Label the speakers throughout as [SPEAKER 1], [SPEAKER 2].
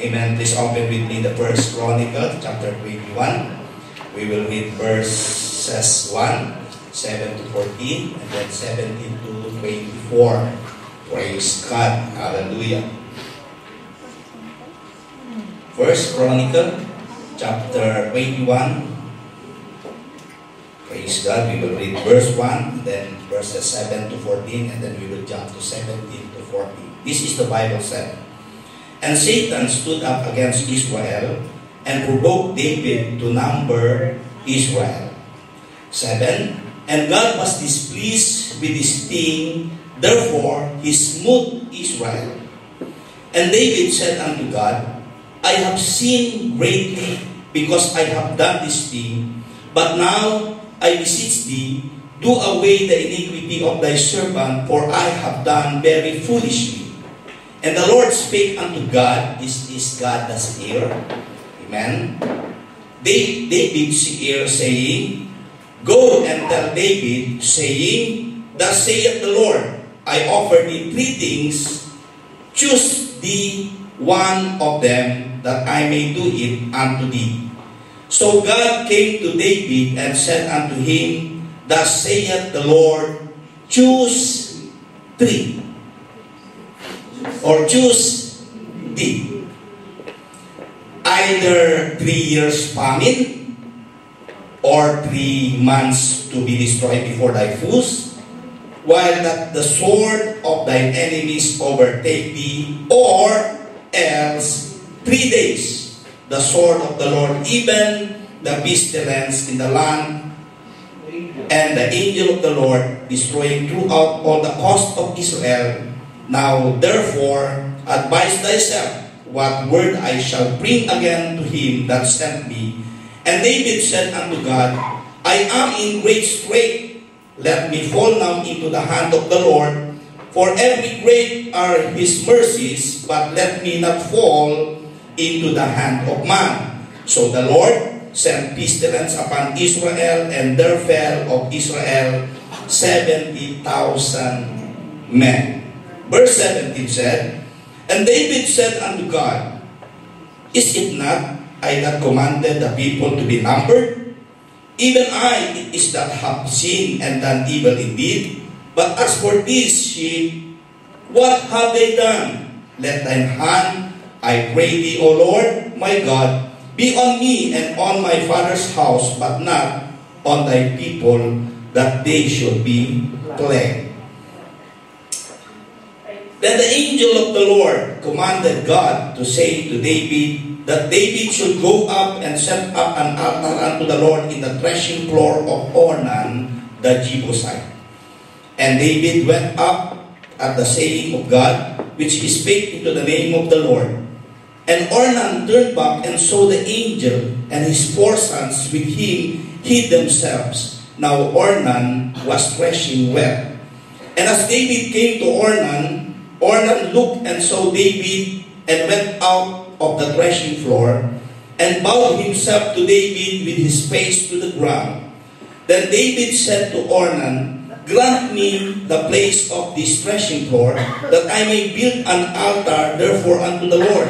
[SPEAKER 1] Amen. Please open with me the First Chronicle, chapter 21. We will read verses 1, 7 to 14, and then 17 to 24. Praise God. Hallelujah. First Chronicle, chapter 21. Praise God. We will read verse 1, then verses 7 to 14, and then we will jump to 17 to 14. This is the Bible said. And Satan stood up against Israel and provoked David to number Israel. 7. And God was displeased with his thing, therefore he smote Israel. And David said unto God, I have sinned greatly because I have done this thing, but now I beseech thee, do away the iniquity of thy servant, for I have done very foolishly. And the Lord spake unto God, this is God the seer. Amen. David seer, saying, Go and tell David, saying, Thus saith the Lord, I offer thee 3 things, choose thee one of them, that I may do it unto thee. So God came to David and said unto him, Thus saith the Lord, choose 3. Or choose thee. Either 3 years famine, or 3 months to be destroyed before thy foes, while that the sword of thine enemies overtake thee, or else 3 days, the sword of the Lord, even the pestilence in the land, and the angel of the Lord destroying throughout all the coast of Israel. Now therefore advise thyself what word I shall bring again to him that sent me. And David said unto God, I am in great strait. Let me fall now into the hand of the Lord, for every great are his mercies, but let me not fall into the hand of man. So the Lord sent pestilence upon Israel, and there fell of Israel 70,000 men. Verse 17 said, And David said unto God, Is it not I that commanded the people to be numbered? Even I it is that have sinned and done evil indeed. But as for these sheep, what have they done? Let thine hand, I pray thee, O Lord, my God, be on me and on my father's house, but not on thy people, that they should be plagued. Then the angel of the Lord commanded God to say to David that David should go up and set up an altar unto the Lord in the threshing floor of Ornan the Jebusite. And David went up at the saying of God, which he spake into the name of the Lord. And Ornan turned back and saw the angel, and his 4 sons with him hid themselves. Now Ornan was threshing wheat. And as David came to Ornan looked and saw David, and went out of the threshing floor, and bowed himself to David with his face to the ground. Then David said to Ornan, Grant me the place of this threshing floor, that I may build an altar therefore unto the Lord.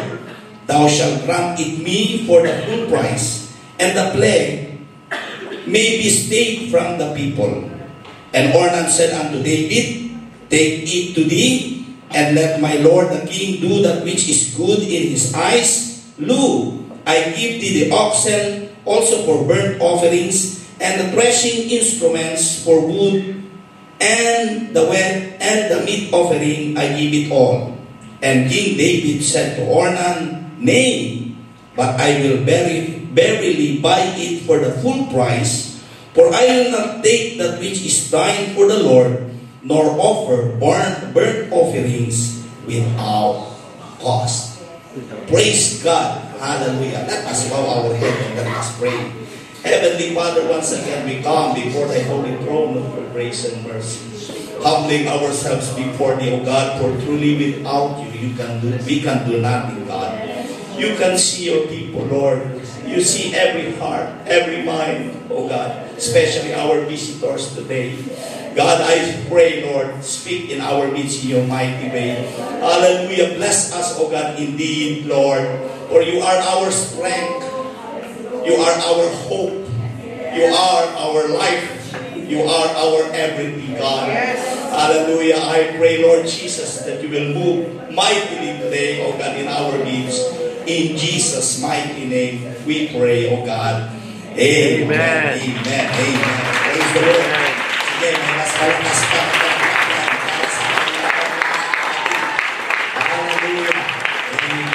[SPEAKER 1] Thou shalt grant it me for the full price, and the plague may be stayed from the people. And Ornan said unto David, Take it to thee, and let my lord the king do that which is good in his eyes. Lo, I give thee the oxen also for burnt offerings, and the threshing instruments for wood, and the wheat and the meat offering I give it all. And King David said to Ornan, Nay, but I will verily buy it for the full price, for I will not take that which is thine for the Lord, nor offer burnt offerings without cost. Praise God. Hallelujah. Let us bow our head and let us pray. Heavenly Father, once again we come before thy holy throne of your grace and mercy, humbling ourselves before thee, O God, for truly without you, we can do nothing, God. You can see your people, Lord. You see every heart, every mind, oh God, especially our visitors today. God, I pray, Lord, speak in our midst in your mighty way. Hallelujah. Bless us, oh God, indeed, Lord. For you are our strength. You are our hope. You are our life. You are our everything, God. Hallelujah. I pray, Lord Jesus, that you will move mightily today, O God, in our midst. In Jesus' mighty name, we pray, O God. Amen. Amen. Amen. Praise the Lord. Sige, may mas malakas pa. Hallelujah. Amen.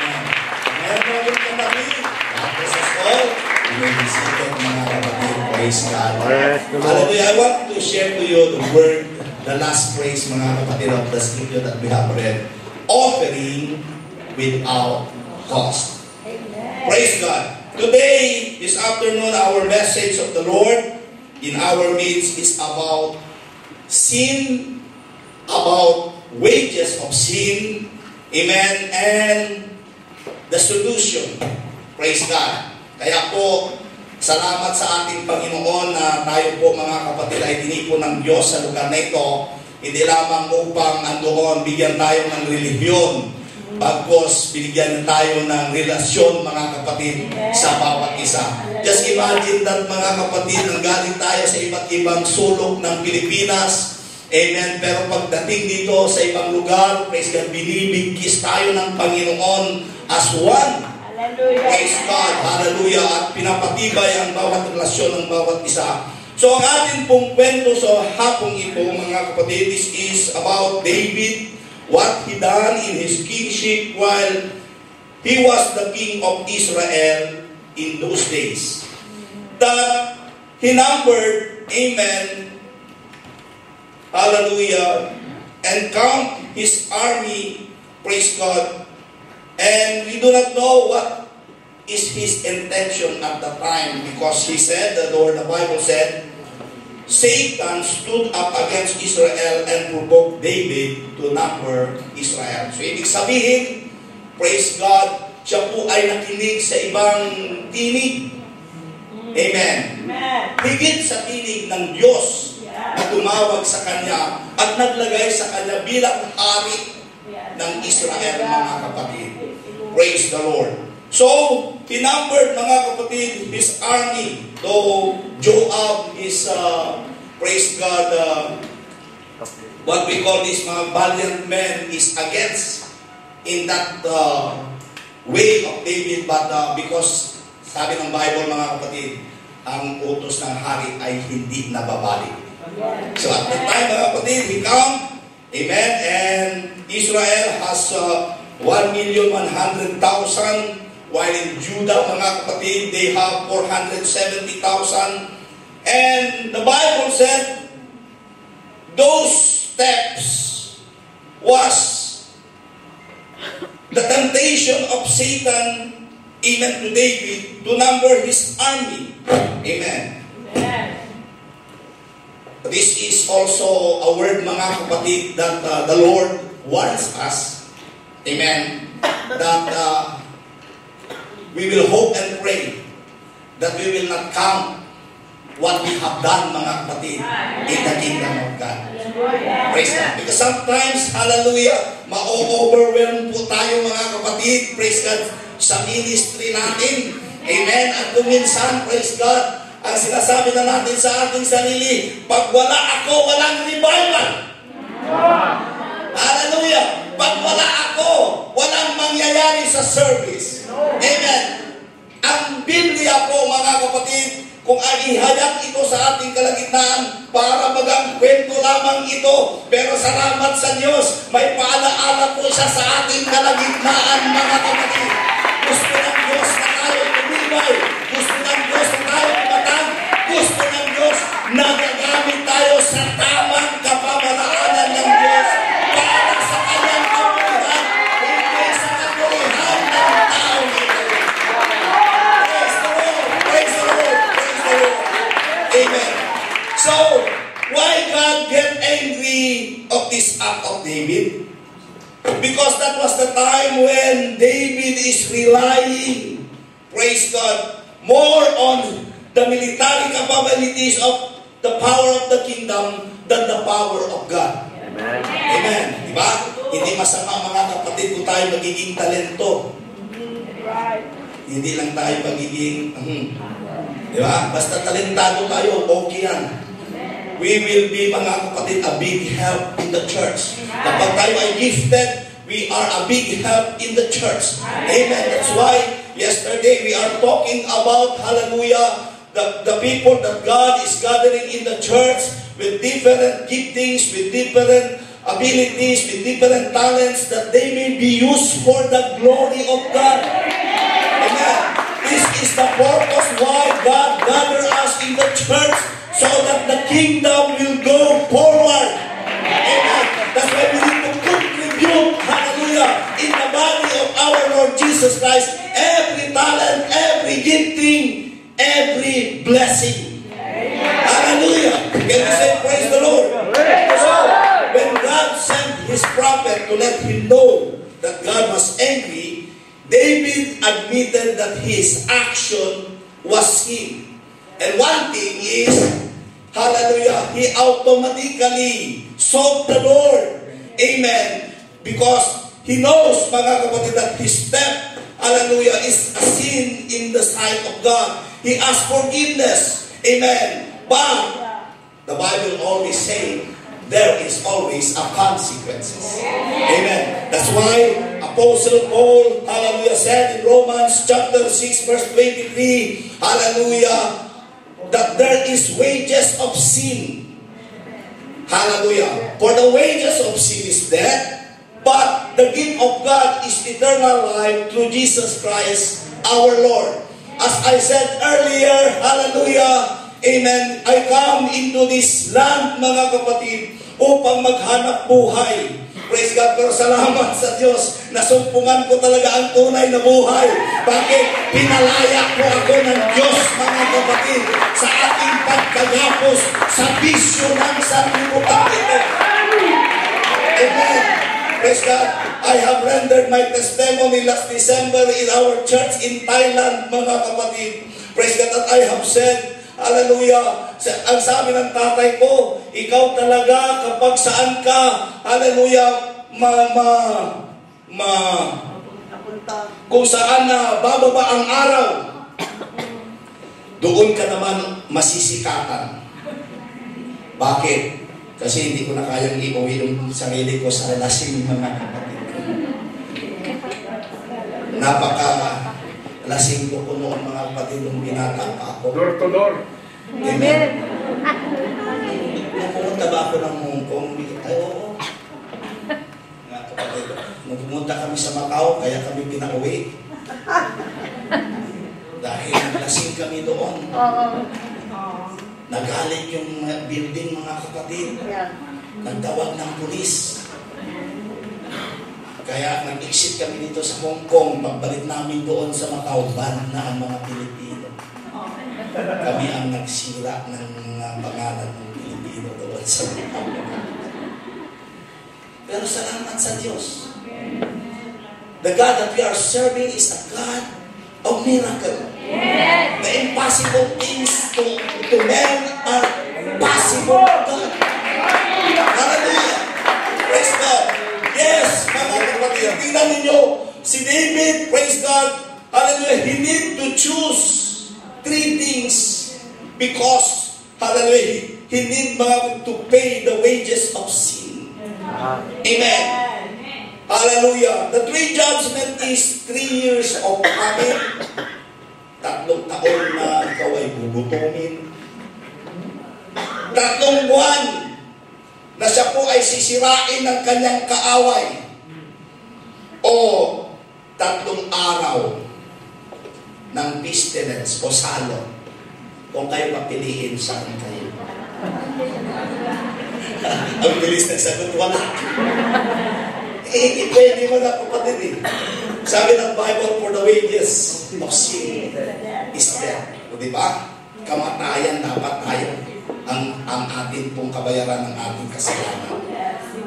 [SPEAKER 1] Meron na yung katabi. God bless us all. You may be seated, mga kapatid. Praise God. Hallelujah. I want to share to you the word, the last phrase, mga kapatid, of the scripture that we have read. Offering without cost. Praise God. Today, this afternoon, our message of the Lord in our midst is about sin, about wages of sin, amen, and the solution. Praise God. Kaya po, salamat sa ating Panginoon na tayo po, mga kapatid, ay tinipo ng Diyos sa lugar na ito, hindi lamang upang andoon bigyan tayo ng relihiyon, bagkos binigyan tayo ng relasyon, mga kapatid, sa bawat isa. Just imagine that, mga kapatid, nanggaling tayo sa iba't ibang sulok ng Pilipinas, amen, pero pagdating dito sa ibang lugar, praise God, binibigkis tayo ng Panginoon as one. Hallelujah. Praise God, hallelujah, at pinapatibay ang bawat relasyon ng bawat isa. So ang ating pong kwento sa hapong ito, mga kapatid, this is about David, what he done in his kingship while he was the king of Israel in those days. That he numbered, amen, hallelujah, and count his army, praise God, and we do not know what is his intention at the time, because he said, the Bible said, Satan stood up against Israel and provoked David to number Israel. So, ibig sabihin, praise God, siya po ay nakinig sa ibang tinig. Amen. Higit sa tinig ng Diyos na tumawag sa kanya at naglagay sa kanya bilang hari ng Israel, mga kapatid. Praise the Lord. So, he numbered, mga kapatid, his army. Though Joab is, praise God, what we call this, mga valiant men, is against in that way of David. But because, sabi ng Bible, mga kapatid, ang utos ng hari ay hindi nababalik. So at the time, mga kapatid, he come, amen, and Israel has 1,100,000, while in Judah, mga kapatid, they have 470,000. And the Bible said, those steps was the temptation of Satan, amen, to David, to number his army. Amen. This is also a word, mga kapatid, that the Lord warns us. Amen. That we will hope and pray that we will not count what we have done, mga kapatid, in the kingdom of God. Praise God. Because sometimes, hallelujah, ma-overwhelm po tayo, mga kapatid, praise God, sa ministry natin. Amen. At kuminsan, praise God, ang sinasabi na natin sa ating sarili, pag wala ako, walang revival. Hallelujah. Pag wala ako, walang mangyayari sa service. Amen. Ang Biblia po, mga kapatid, kung ihayag ito sa ating kalagitnaan, para bagang kwento lamang ito, pero salamat sa Diyos, may paalaala po siya sa ating kalagitnaan, mga kapatid. Gusto ng Diyos na tayo tumibay. Gusto ng Diyos na tayo tumatang. Gusto ng Diyos na gagamit tayo sa tamang kapamaraanan ng Diyos para sa kanyang kabuuan, hindi sa kabuuan ng tao. Praise the Lord! Praise the Lord! Praise the Lord! Amen. So, why God get angry of this act of David? Because that was the time when David is relying, praise God, more on the military capabilities of the power of the kingdom than the power of God. Amen. Amen. Diba? Hindi masama, mga kapatid, kung tayo magiging talento. Hindi lang tayo magiging, di ba? Basta talentado tayo, okay yan. We will be, mga kapatid, a big help in the church. Kapag tayo ay gifted, we are a big help in the church. Amen. That's why yesterday we are talking about, hallelujah, the people that God is gathering in the church with different giftings, with different abilities, with different talents, that they may be used for the glory of God. Amen. This is the purpose why God gathered us in the church, so that the kingdom will go forward. Amen. That's why we need to contribute, hallelujah, in the body of our Lord Jesus Christ, every talent, every gifting, every blessing. Hallelujah. Can you say praise the Lord? So, when God sent His prophet to let him know that God was angry, David admitted that his action was sin. And one thing is, hallelujah, he automatically sought the Lord. Amen. Because he knows, mga kapatid, that his step, hallelujah, is a sin in the sight of God. He asked forgiveness. Amen. But the Bible always says there is always a consequences. Amen. That's why Apostle Paul, hallelujah, said in Romans chapter 6 verse 23, hallelujah, that there is wages of sin. Hallelujah. For the wages of sin is death, but the gift of God is eternal life through Jesus Christ our Lord. As I said earlier, hallelujah, amen, I come into this land, mga kapatid, upang maghanap buhay. Praise God, pero salamat sa Diyos, nasumpungan ko talaga ang tunay na buhay. Bakit? Pinalaya ko ako ng Diyos, mga kapatid, sa aking pagkagapos sa bisyo ng sanlibutan ito. Amen. Praise God. I have rendered my testimony last December in our church in Thailand, mga kapatid. Praise God, that I have said, hallelujah, ang sabi ng tatay ko, ikaw talaga kapag saan ka, hallelujah, kung saan na bababa ang araw, doon ka naman masisikatan. Bakit? Kasi hindi ko na kayang iuwi yung sarili ko sa lasing, mga kapatid. Napaka-lasing ko noon, mga kapatid, nung binata pa ako.
[SPEAKER 2] Door to door.
[SPEAKER 1] Amen. Pumunta ba ako ng Hong Kong? Ay, oo. Nga kapatid, nung pumunta kami sa Macau, kaya kami pinauwi. Dahil naglasing kami doon. Nagalit yung building, mga kapatid. Nagtawag ng pulis. Kaya nag-exit kami dito sa Hong Kong. Pagbalik namin doon sa Macau, ban na ang mga Pilipino. Kami ang nagsira ng pangalan ng Pilipino doon sa Macau. Pero salamat sa Diyos. The God that we are serving is a God of miracle. Yes. The impossible things to men are possible to God. Hallelujah. Praise God. Yes, mga kapatid. Tingnan ninyo, si David, praise God, hallelujah, he need to choose 3 things because, hallelujah, he need to pay the wages of sin. Amen. Hallelujah. The 3 judgment is 3 years of famine. 3 taon na ikaw ay gugutumin. 3 buwan na siya po ay sisirain ng kanyang kaaway. O 3 araw ng pestilence o salo. Kung kayo papiliin, saan kayo? Ang bilis ng sagot, wala. Pwede mo na, kapatid eh. Sabi ng Bible, for the wages of sin is death. O diba? Kamatayan dapat tayo. Ang atin pong kabayaran ng ating kasalanan.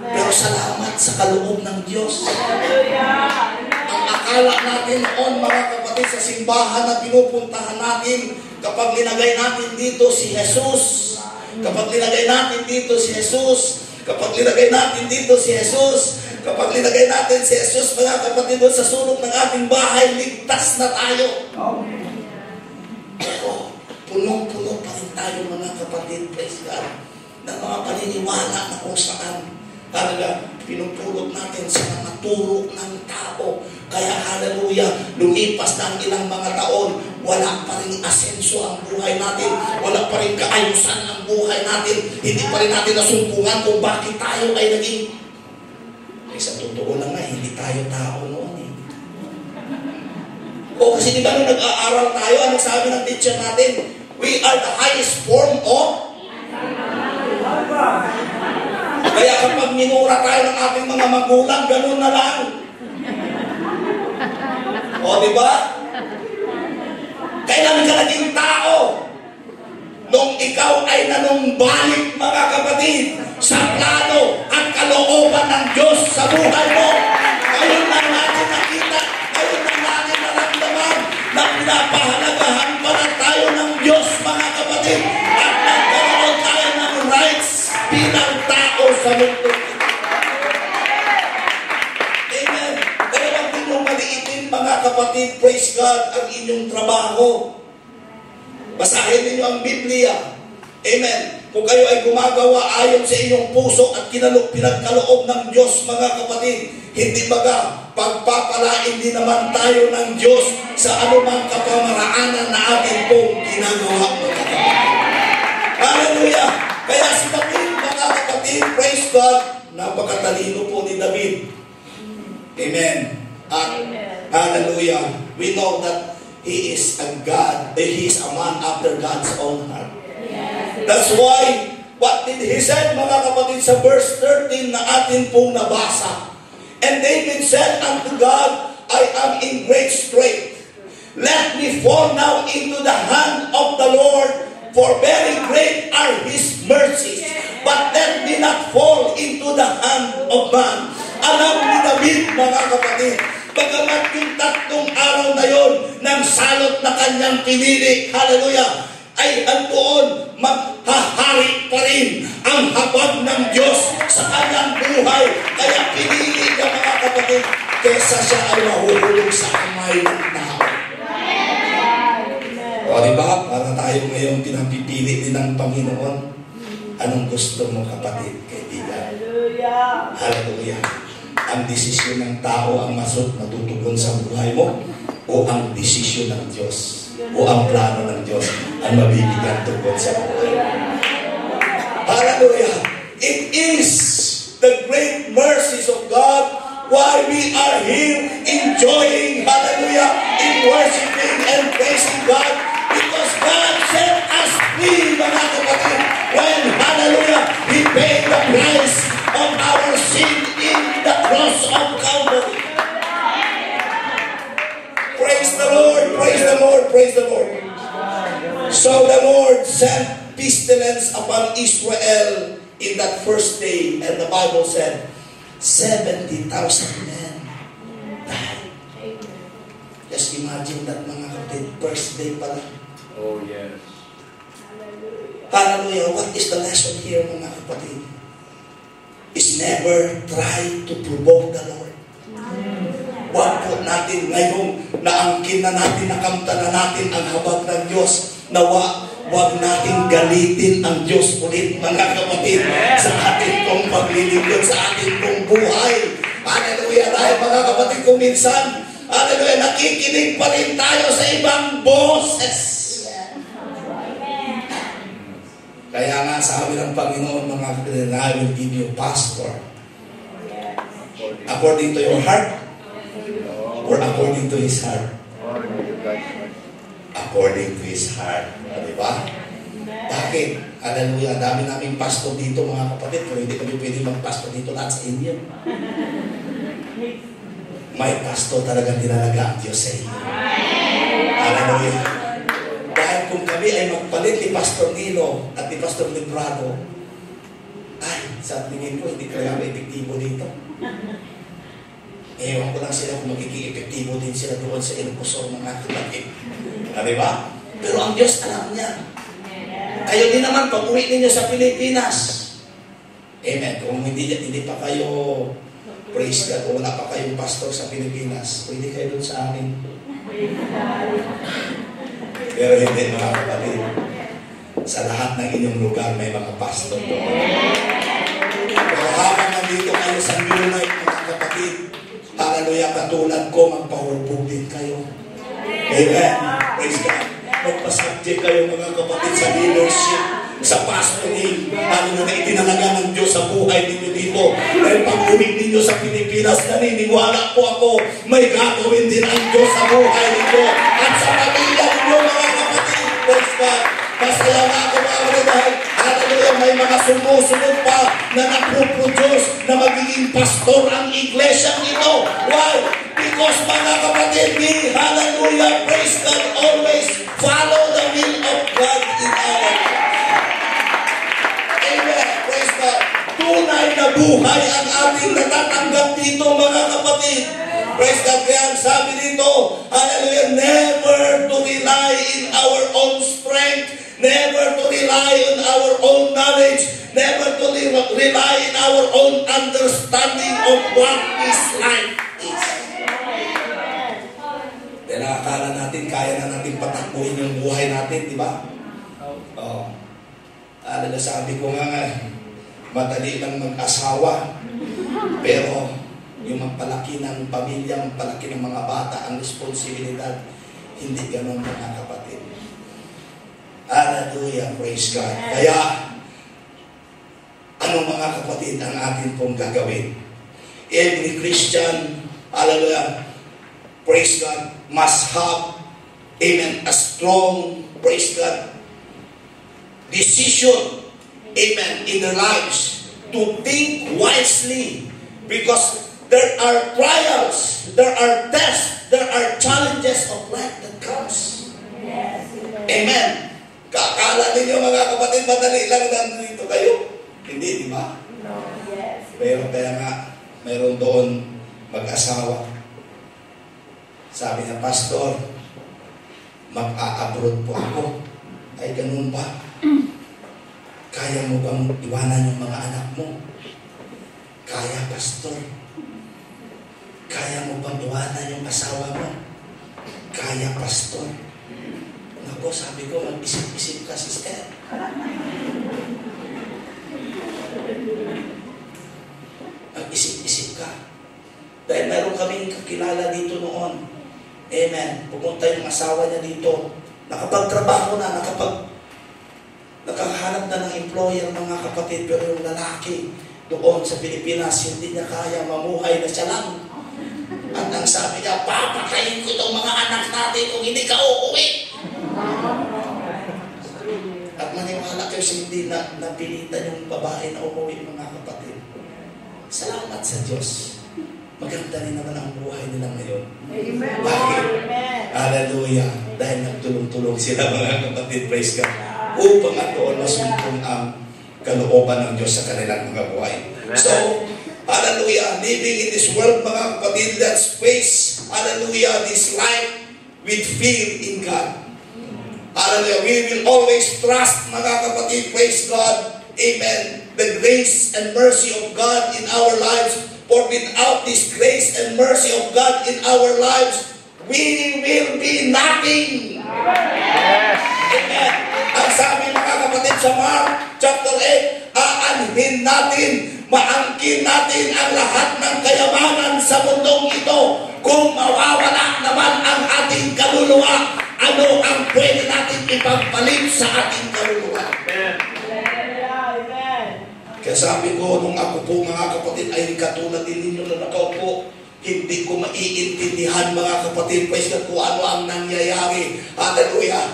[SPEAKER 1] Pero salamat sa kaloob ng Diyos. Ang akala natin noon, mga kapatid, sa simbahan na pinupuntahan natin, kapag linagay natin dito si Jesus, kapag linagay natin dito si Jesus, Kapag linagay natin dito si Jesus, kapag linagay natin si Jesus, mga kapatid, doon sa sulok ng ating bahay, ligtas na tayo. Pero punong-puno pa rin tayo, mga kapatid, praise God, ng mga paniniwala na kung saan talaga pinupulot natin sa mga turo ng tao. Kaya hallelujah, lumipas na ang ilang mga taon, wala pa rin asenso ang buhay natin, wala pa rin kaayusan ang buhay natin, hindi pa rin natin nasumpungan kung bakit tayo ay naging. Eh, sa totoo lang nga, hindi tayo tao noon eh. O kasi di ba nung nag-aaral tayo, ano sabi ng teacher natin? We are the highest form of. Kaya kapag minura tayo ng ating mga magulang, ganun na lang. O, di ba? Kailan ka naging tao? Nung ikaw ay nanumbalik, mga kapatid, sa plano at kalooban ng Diyos sa buhay mo. Ngayon lang natin nakita, ngayon lang natin naramdaman na pinapahalagahan pa na tayo ng Diyos, mga kapatid, at nagkaroon tayo ng rights bilang tao sa mundo. Amen. Kaya wag ninyong maliitin, mga kapatid, praise God, ang inyong trabaho. Basahin ninyo ang Biblia. Amen. Kung kayo ay gumagawa ayon sa inyong puso at pinagkaloob ng Diyos, mga kapatid, hindi baga pagpapalain din naman tayo ng Diyos sa anumang kapamaraanan na atin pong ginagawa, mga kapatid. Hallelujah! Kaya si David, mga kapatid, praise God, napakatalino po ni David. Amen. At hallelujah, we know that he is a God, he is a man after God's own heart. That's why, what did he said, mga kapatid, sa verse 13 na atin pong nabasa? And David said unto God, I am in great strait. Let me fall now into the hand of the Lord, for very great are his mercies. But let me not fall into the hand of man. Alam ni David, mga kapatid, bagamat yung 3 araw na yon ng salot na kanyang pinili, hallelujah, ay andoon maghahari pa rin ang habag ng Diyos sa kanyang buhay. Kaya pinili niya, mga kapatid, kesa siya ay mahuhulog sa kamay ng tao. O diba, para tayo ngayon pinapipili din ng Panginoon. Anong gusto mo, kapatid, kaibigan? Hallelujah. Ang desisyon ng tao ang matutugon sa buhay mo, o ang desisyon ng Diyos, o ang plano ng Diyos ang mabibigyan tugon sa buhay. Hallelujah! It is the great mercies of God why we are here enjoying, hallelujah, in worshiping and praising God, because God set us free, mga kapatid, when, hallelujah, He paid the price of our sin in the cross of Calvary. Praise the Lord, praise the Lord, praise the Lord. So the Lord sent pestilence upon Israel in that first day, and the Bible said 70,000 men died. Just imagine that, mga kapatid, first day pala.
[SPEAKER 2] Oh yes.
[SPEAKER 1] Hallelujah. What is the lesson here, mga kapatid? Is never try to provoke the Lord. Huwag po natin ngayong naangkin na natin, nakamta na natin ang habag ng Diyos, na huwag natin galitin ang Diyos ulit, mga kapatid, sa ating pong paglilingkod, sa ating pong buhay. Hallelujah. Dahil, mga kapatid, kung minsan, hallelujah, nakikinig pa rin tayo sa ibang boses. Kaya nga sabi ng Panginoon, mga kapatid, I will give you pastor according to your heart, or according to his heart? According to his heart. Diba? Bakit? Hallelujah. Dami naming pastor dito, mga kapatid, pero hindi kami pwede mag-pastor dito lahat sa inyo. May pastor talagang dinalaga ang Diyos sa inyo. Hallelujah. Dahil kung kami ay magpalit ni Pastor Nino at ni Pastor Librado, ay, sa tingin ko, hindi talaga epektibo dito. Ewan ko lang sila kung magiging epektibo din sila doon sa Ilocosur, mga kapatid. Diba? Pero ang Diyos alam niya. Kayo din naman, pag uwi ninyo sa Pilipinas, Amen. Kung hindi pa kayo, praise God, kung wala pa kayong pastor sa Pilipinas, pwede kayo doon sa amin. Pero hindi, mga kapatid. Sa lahat ng inyong lugar, may mga pastor doon. Pero habang nandito kayo sa New Life, mga kapatid, hallelujah, katulad ko, magpahubog din kayo. Amen. Praise God. Magpasubject kayo, mga kapatid, sa leadership, sa pastoring, na itinalaga ng Diyos sa buhay ninyo dito. Dahil pag-uwi ninyo sa Pilipinas, naniniwala po ako, may gagawin din ang Diyos sa buhay ninyo at sa pamilya ninyo, mga kapatid. Praise God. Masaya na ako, mga kapatid, dahil hallelujah, may mga sumusunod pa na naproproduce na magiging pastor ang iglesia nito. Why? Because, mga kapatid, we, hallelujah, praise God, always follow the will of God in our life. Amen. Praise God. Tunay na buhay ang ating natatanggap dito, mga kapatid. Praise God. Kaya ang sabi dito, hallelujah, never to rely in our own strength, never to rely on our own knowledge, never to rely in our own understanding of what this life is. Dahil nakakala natin, kaya na natin patakbuhin yung buhay natin, di ba? Sabi ko nga, madali lang mag-asawa, pero yung magpalaki ng pamilya, magpalaki ng mga bata, ang responsibilidad, hindi ganun, mga kapatid. Hallelujah, praise God. Kaya, ano, mga kapatid, ang atin pong gagawin? Every Christian, hallelujah, praise God, must have, amen, a strong, praise God, decision, amen, in their lives to think wisely, because there are trials, there are tests, there are challenges of life that comes. Yes, amen. Kakala ninyo, mga kapatid, madali lang nandito kayo. Hindi, di ba? No, yes. Pero kaya nga, mayroon doon mag-asawa. Sabi niya, Pastor, mag-a-abroad po ako. Ay, ganun ba? Kaya mo bang iwanan yung mga anak mo? Kaya, Pastor. Kaya mo bang iwanan yung asawa mo? Kaya, Pastor. Naku, sabi ko, mag-isip-isip ka, sister. Mag-isip-isip ka. Dahil meron kaming kakilala dito noon. Amen. Pumunta yung asawa niya dito. Nakapagtrabaho na, nakahanap na ng employer, mga kapatid, pero yung lalaki doon sa Pilipinas, hindi niya kaya, mamuhay na siya lang. At ang sabi niya, papatayin ko itong mga anak natin kung hindi ka uuwi. At maniwala kayo sa hindi na napilitan yung babae na umuwi, mga kapatid. Salamat sa Diyos. Maganda rin naman ang buhay nila ngayon. Amen. Bakit? Hallelujah. Dahil nagtulong-tulong sila, mga kapatid, praise God, upang at doon masumpong ang kalooban ng Diyos sa kanilang mga buhay. Amen. So, hallelujah, living in this world, mga kapatid, let's face, hallelujah, this life with fear in God. Hallelujah, we will always trust, mga kapatid, praise God, amen, the grace and mercy of God in our lives. For without this grace and mercy of God in our lives, we will be nothing. Yes. Amen. Ang sabi, mga kapatid, sa Mark chapter 8, aanhin natin, maangkin natin ang lahat ng kayamanan sa mundong ito. Kung mawawala naman ang ating kaluluwa, ano ang pwede natin ipagpalit sa ating kaluluwa? Amen. Kaya sabi ko, nung ako po, mga kapatid, ay katulad din ninyo na nakaupo, hindi ko maiintindihan, mga kapatid, praise God, kung ano ang nangyayari. Hallelujah.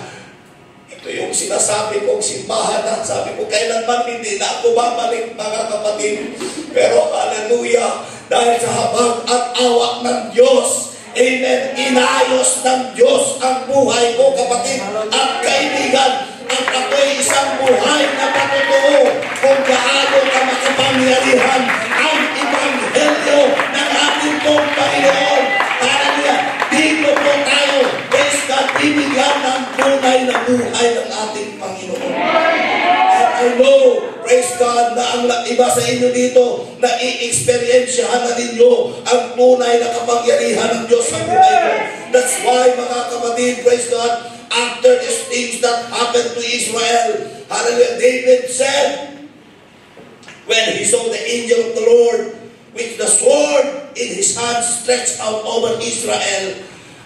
[SPEAKER 1] Ito yung sinasabi kong simbahan na sabi ko, kailanman hindi na ako babalik, mga kapatid. Pero hallelujah, dahil sa habag at awak ng Diyos, amen, inayos ng Diyos ang buhay ko, kapatid at kaibigan. At ako'y isang buhay na patotoo kung gaano ka makapangyarihan ang Ebanghelyo ng ating pong Panginoon. Hallelujah. Dito po tayo, praise God, bibigyan ng tunay na buhay ng ating Panginoon. And I know, praise God, na ang ang iba sa inyo dito na i-experiensyahan na ninyo ang tunay na kapangyarihan ng Diyos sa buhay mo. That's why, mga kapatid, praise God, after these things that happened to Israel, hallelujah, David said, when he saw the angel of the Lord with the sword in his hand stretched out over Israel,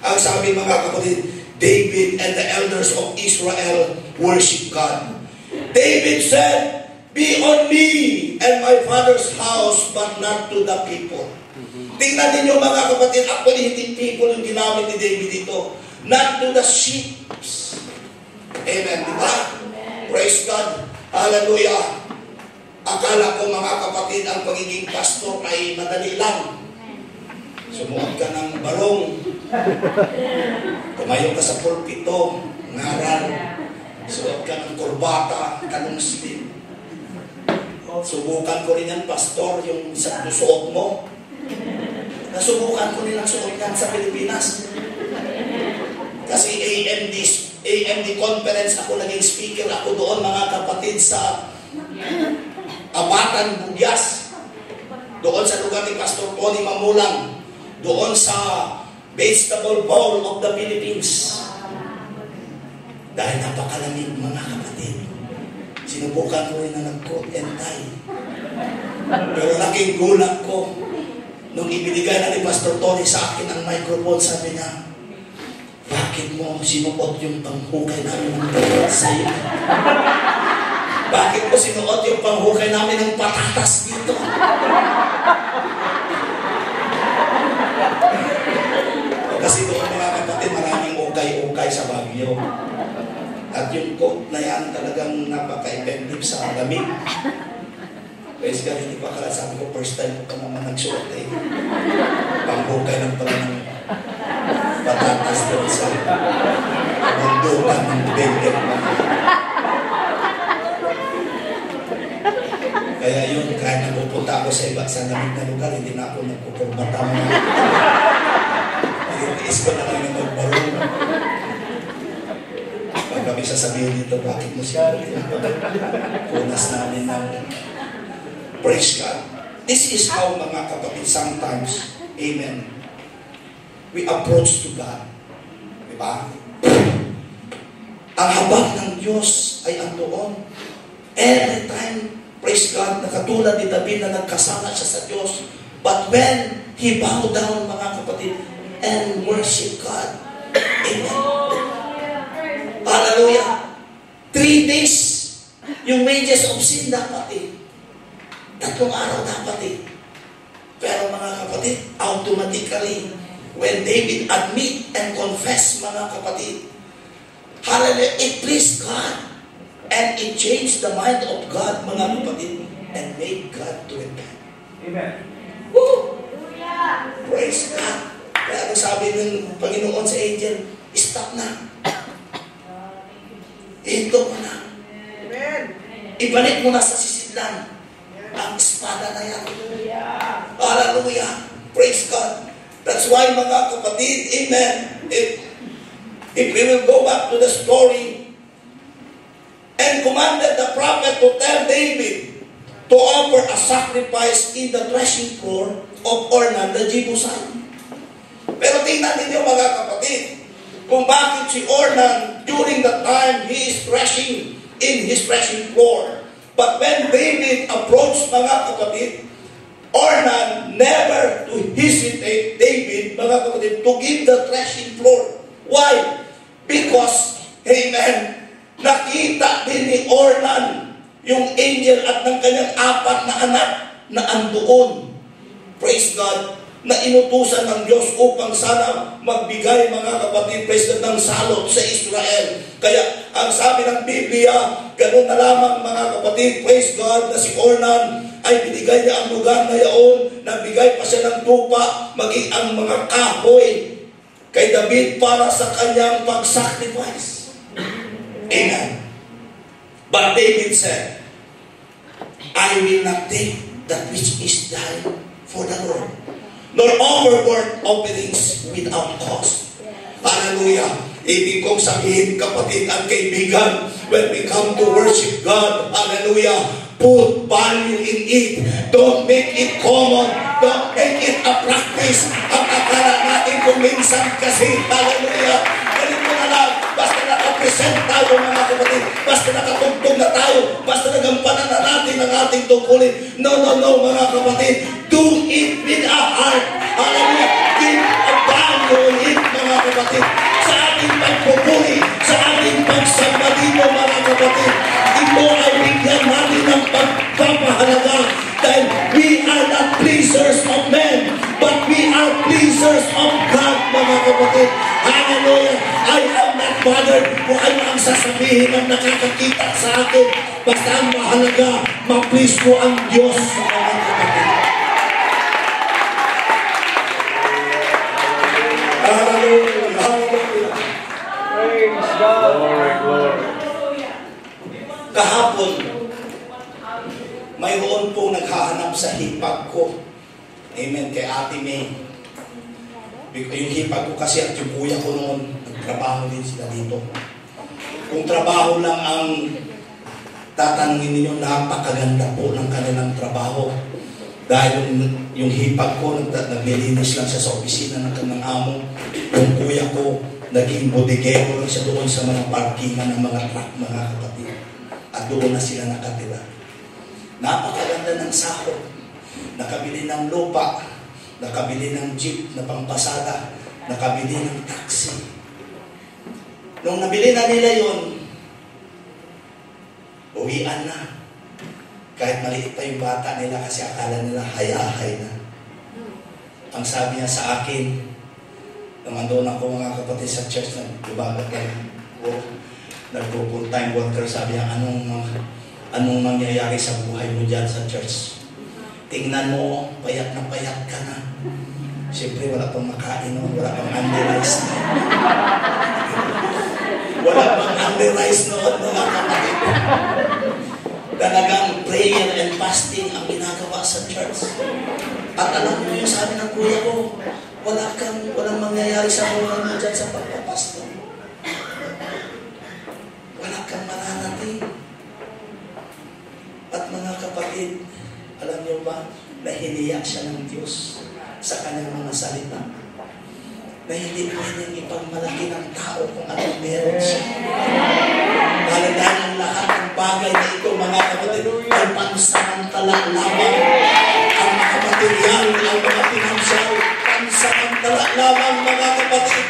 [SPEAKER 1] ang sabi, mga kapatid, David and the elders of Israel worship God. David said, be on me and my father's house, but not to the people. Tingnan ninyo, mga kapatid, actually hindi people yung ginamit ni David dito. Not to the sheep. Amen. Diba? Praise God. Hallelujah. Akala ko, mga kapatid, ang pagiging pastor ay madali lang. Sumuot ka ng barong. Tumayo ka sa pulpito. Ngaral. Suot ka ng kurbata. Kanong slim. Subukan ko rin yan, pastor, yung suot mo. Nasubukan ko rin ang suot yan sa Pilipinas. Kasi AMD conference ako, naging speaker ako doon, mga kapatid, sa Abatan, Bugyas. Doon sa lugar ni Pastor Tony Mamulang. Doon sa Vegetable Bowl of the Philippines. Dahil napakalamig, mga kapatid. Sinubukan ko rin na nag-coat and tie. Pero laking gulat ko, nung ibinigay na ni Pastor Tony sa akin ang microphone, sabi niya, bakit mo sinuot yung panghukay namin ng sa'yo? Bakit mo sinuot yung panghukay namin ng patatas dito? Kasi doon, mga kapatid, maraming ukay-ukay sa Baguio. At yung coat na yan talagang napaka-effective sa lamig. Praise God, hindi pa kala, sabi ko, first time ko naman nagsuot eh. Panghukay ng pala ng patatas doon sa bundukan ng bebek. Kaya yun, kahit napupunta ako sa iba sa lamig na lugar, hindi na ako nagpupurbata mo. Itiis ko na lang yung magbarong. Pag kami sasabihin dito, bakit mo siya? Punas namin ng praise God. This is how, mga kapatid, sometimes, amen, we approach to God. Diba? Ang habag ng Diyos ay andoon. Every time, praise God, nakatulad ni David na nagkasala siya sa Diyos. But when he bowed down, mga kapatid, and worship God. Amen. Hallelujah. 3 days, yung wages of sin dapat eh. 3 araw dapat eh. Pero mga kapatid, automatically, when David admit and confess, mga kapatid, hallelujah, it pleased God. And it changed the mind of God, mga kapatid, and made God to repent.
[SPEAKER 2] Amen.
[SPEAKER 1] Woo! Praise God. Kaya sabi ng Panginoon sa angel, stop na. Ito mo na.
[SPEAKER 2] Amen.
[SPEAKER 1] Ibalik mo na sa sisidlan ang espada na yan. Hallelujah. Praise God. That's why, mga kapatid, amen, if we will go back to the story, and commanded the prophet to tell David to offer a sacrifice in the threshing floor of Ornan the Jebusite. Pero tingnan ninyo, mga kapatid, kung bakit si Ornan, during the time he is threshing in his threshing floor. But when David approached, mga kapatid, Ornan never to hesitate David, mga kapatid, to give the threshing floor. Why? Because, amen, nakita din ni Ornan yung angel at ng kanyang 4 na anak na andoon. Praise God. Na inutusan ng Diyos upang sana magbigay, mga kapatid, praise God, ng salot sa Israel. Kaya ang sabi ng Biblia, ganun na lamang, mga kapatid, praise God, na si Ornan ay binigay niya ang lugar na yaon, nagbigay pa siya ng tupa, maging ang mga kahoy kay David para sa kanyang pag-sacrifice. Amen. But David said, I will not take that which is thine for the Lord, nor offer burnt offerings without cost. Hallelujah. Ibig kong sabihin, kapatid at kaibigan, when we come to worship God, hallelujah, Put value in it. Don't make it common. Don't make it a practice. Ang akala natin kung minsan kasi, hallelujah, ganito na lang, basta nakapresent tayo mga kapatid, basta nakatugtog na tayo, basta nagampanan na natin ang ating tungkulin. No, mga kapatid. Do it with a heart. Hallelujah. Give a value in it, mga kapatid. Sa ating pagpupuli, sa ating pagsamba dito, mga kapatid, ito ay bigyan natin ng pagpapahalaga dahil we are not pleasers of men, but we are pleasers of God, mga kapatid. Hallelujah. I am not bothered kung ano ang sasabihin ng nakakakita sa akin. Basta ang mahalaga, ma-please ko ang Diyos sa mga kapatid. Hallelujah. Hallelujah.
[SPEAKER 2] Praise God. Glory.
[SPEAKER 1] Kahapon, mayroon pong naghahanap sa hipag ko. Amen. Kay Ate May. Yung hipag ko kasi at yung kuya ko noon, nagtrabaho din sila dito. Kung trabaho lang ang tatanungin ninyo, napakaganda po ng kanilang trabaho. Dahil yung hipag ko, naglilinis lang siya sa opisina ng kanilang amo. Yung kuya ko, naging bodegero lang siya doon sa mga parkingan ng mga truck, mga kapatid. At doon na sila nakatira. Napakaganda ng sahod. Nakabili ng lupa, nakabili ng jeep na pangpasada, nakabili ng taxi. Nung nabili na nila yon, uwian na. Kahit maliit pa yung bata nila kasi akala nila hayahay na. Ang sabi niya sa akin, nung andun ako mga kapatid sa church, nagpo-full time worker, sabi niya, anong mangyayari sa buhay mo dyan sa church? Tingnan mo, payat na payat ka na. Siyempre, wala pang makain, wala pang under-rice na. Wala pang under-rice noon, mga kapatid. Talagang prayer and fasting ang ginagawa sa church. At alam mo yung sabi ng kuya ko, walang mangyayari sa buhay mo dyan sa pagpapasto. Wala kang mararating. At mga kapatid, alam niyo ba, nahiniyak siya ng Diyos sa kanyang mga salita. Na hindi pwedeng ipagmalaki ng tao kung anong meron siya. Dahil ang lahat ng bagay na ito, mga kapatid, ay pansamantala lamang. Ang mga material, ang mga pinansyal, pansamantala lamang, mga kapatid.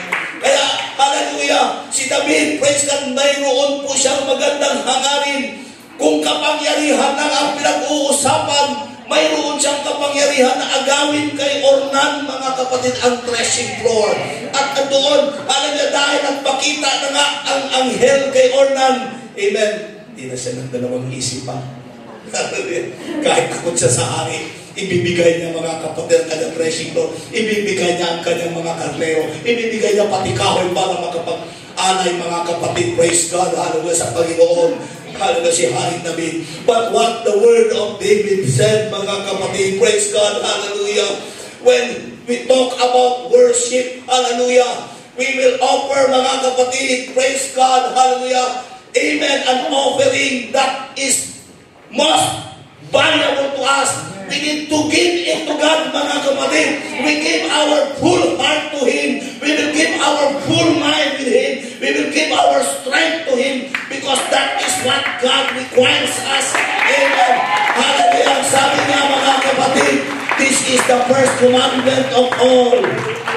[SPEAKER 1] Kaya, hallelujah, si David, praise God, mayroon po siyang magandang hangarin. Kung kapangyarihan na ang pinag-uusapan, mayroon siyang kapangyarihan na agawin kay Ornan, mga kapatid, ang threshing floor. At doon, dahil nagpakita na nga ang anghel kay Ornan. Amen. Hindi na siya ng dalawang isipan. Kahit takot siya sa hari, ibibigay niya, mga kapatid, ang kanyang threshing floor. Ibibigay niya ang kanyang mga karnero. Ibibigay niya pati kahoy para makapag-alay, mga kapatid. Praise God. Hallelujah sa Panginoon. Hallelujah si Hari David. But what the word of David said, mga kapatid, praise God, hallelujah. When we talk about worship, hallelujah, we will offer, mga kapatid, praise God, hallelujah, amen, an offering that is most valuable to us. We need to give it to God, mga kapatid. We give our full heart to Him. We will give our full mind with Him. We will give our strength to Him because that is what God requires us. Amen. Hallelujah. Sabi niya, mga kapatid, this is the first commandment of all.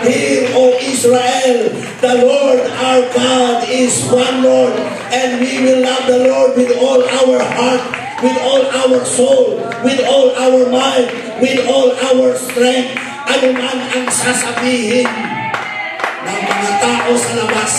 [SPEAKER 1] Hear, O Israel, the Lord our God is one Lord, and we will love the Lord with all our heart, with all our soul, with all our mind, with all our strength. Ano man ang sasabihin ng mga tao sa labas,